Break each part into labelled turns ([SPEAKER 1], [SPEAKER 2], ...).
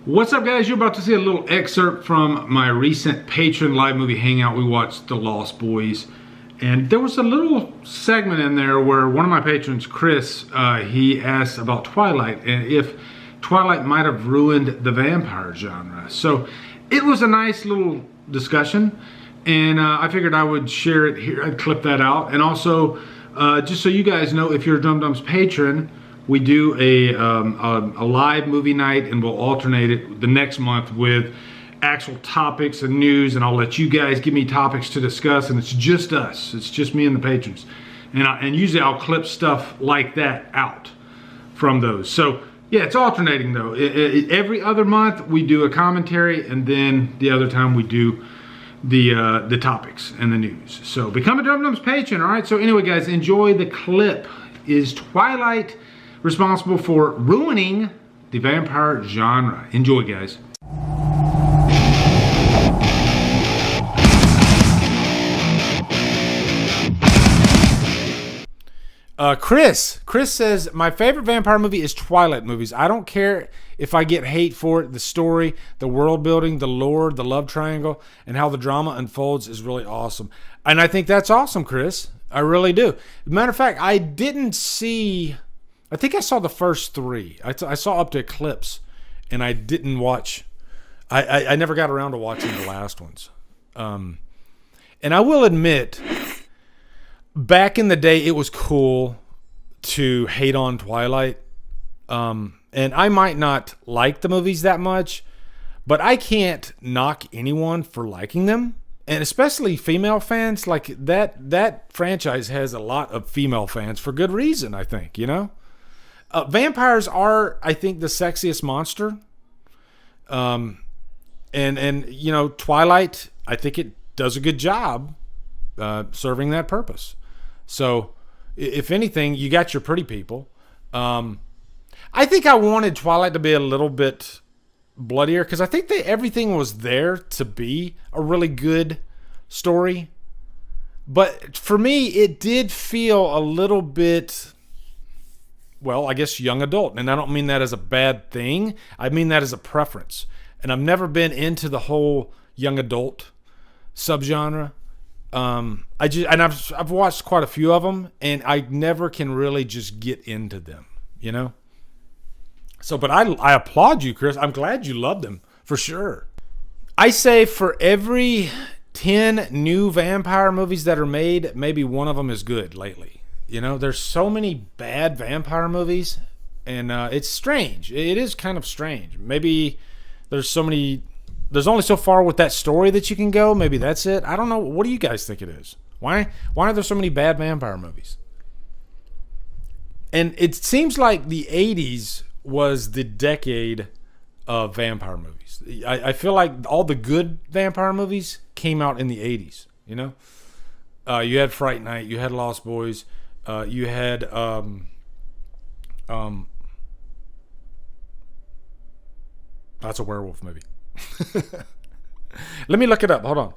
[SPEAKER 1] What's up, guys? You're about to see a little excerpt from my recent Patron live movie hangout. We watched The Lost Boys, and there was a little segment in there where one of my patrons, Chris, he asked about Twilight and if Twilight might have ruined the vampire genre. So it was a nice little discussion, and I figured I would share it here. I'd clip that out, and also just so you guys know, if you're a Drumdums patron, we do a live movie night, and we'll alternate it the next month with actual topics and news, and I'll let you guys give me topics to discuss, and it's just us. It's just me and the patrons. And usually I'll clip stuff like that out from those. So yeah, it's alternating though. Every other month we do a commentary, and then the other time we do the topics and the news. So become a Drumdums patron, all right? So anyway, guys, enjoy the clip. Is Twilight responsible for ruining the vampire genre? Enjoy, guys. Chris says, my favorite vampire movie is Twilight movies. I don't care if I get hate for it. The story, the world building, the lore, the love triangle, and how the drama unfolds is really awesome. And I think that's awesome, Chris. I really do. Matter of fact, I think I saw the first three. I saw up to Eclipse, and I didn't watch. I never got around to watching the last ones. And I will admit, back in the day, it was cool to hate on Twilight. And I might not like the movies that much, but I can't knock anyone for liking them. And especially female fans. Like that franchise has a lot of female fans for good reason, I think, you know? Vampires are, I think, the sexiest monster. And you know, Twilight, I think it does a good job serving that purpose. So, if anything, you got your pretty people. I think I wanted Twilight to be a little bit bloodier because I think everything was there to be a really good story. But for me, it did feel a little bit, well, I guess young adult. And I don't mean that as a bad thing. I mean that as a preference. And I've never been into the whole young adult subgenre. I've watched quite a few of them, and I never can really just get into them, you know? So, but I applaud you, Chris. I'm glad you loved them, for sure. I say for every 10 new vampire movies that are made, maybe one of them is good lately. You know, there's so many bad vampire movies, and it's strange. It is kind of strange. Maybe there's only so far with that story that you can go. Maybe that's it. I don't know. What do you guys think it is? Why are there so many bad vampire movies? And it seems like the 80s was the decade of vampire movies. I feel like all the good vampire movies came out in the 80s, you know? You had Fright Night, you had Lost Boys, you had that's a werewolf movie. Let me look it up. Hold on.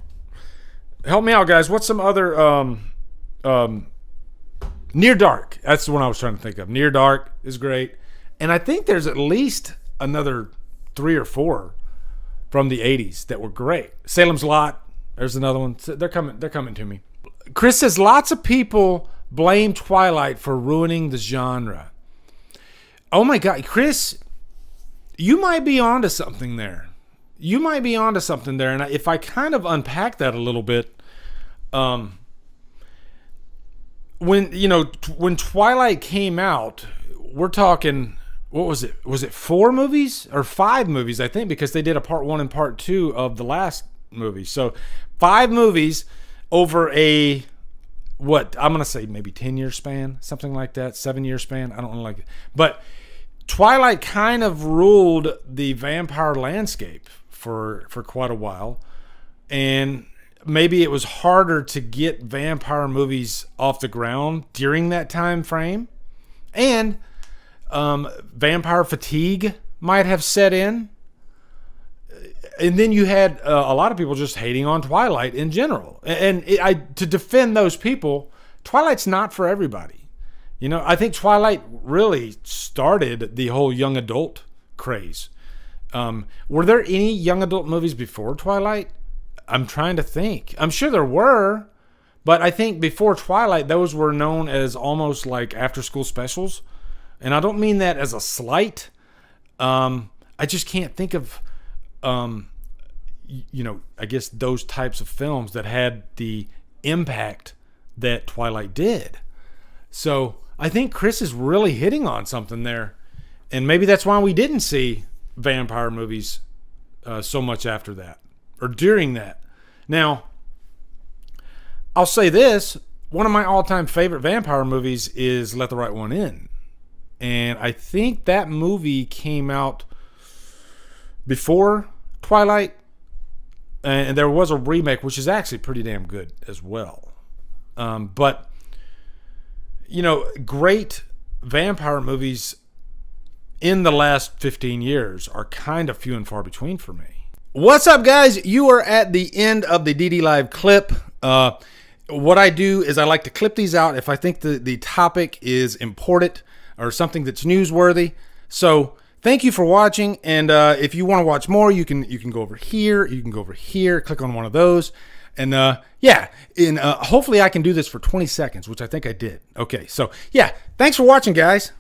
[SPEAKER 1] Help me out, guys. What's some other Near Dark? That's the one I was trying to think of. Near Dark is great. And I think there's at least another 3 or 4 from the 80s that were great. Salem's Lot. There's another one. They're coming to me. Chris says lots of people blame Twilight for ruining the genre. Oh my God, Chris, you might be onto something there. And if I kind of unpack that a little bit, when Twilight came out, we're talking, what was it? Was it 4 movies or 5 movies? I think, because they did a part 1 and part 2 of the last movie. So 5 movies over I'm going to say maybe 10-year span, something like that, 7-year span. I don't know, like it. But Twilight kind of ruled the vampire landscape for quite a while. And maybe it was harder to get vampire movies off the ground during that time frame. And vampire fatigue might have set in. And then you had a lot of people just hating on Twilight in general. And to defend those people, Twilight's not for everybody. You know, I think Twilight really started the whole young adult craze. Were there any young adult movies before Twilight? I'm trying to think. I'm sure there were, but I think before Twilight, those were known as almost like after-school specials. And I don't mean that as a slight. I just can't think of, I guess those types of films that had the impact that Twilight did. So I think Chris is really hitting on something there. And maybe that's why we didn't see vampire movies so much after that or during that. Now, I'll say this. One of my all-time favorite vampire movies is Let the Right One In. And I think that movie came out before Twilight. And there was a remake, which is actually pretty damn good as well. But, great vampire movies in the last 15 years are kind of few and far between for me. What's up, guys? You are at the end of the DD Live clip. What I do is I like to clip these out if I think the topic is important or something that's newsworthy. So thank you for watching. And if you want to watch more, you can go over here. You can go over here, click on one of those. And hopefully I can do this for 20 seconds, which I think I did. Okay, so yeah, thanks for watching, guys.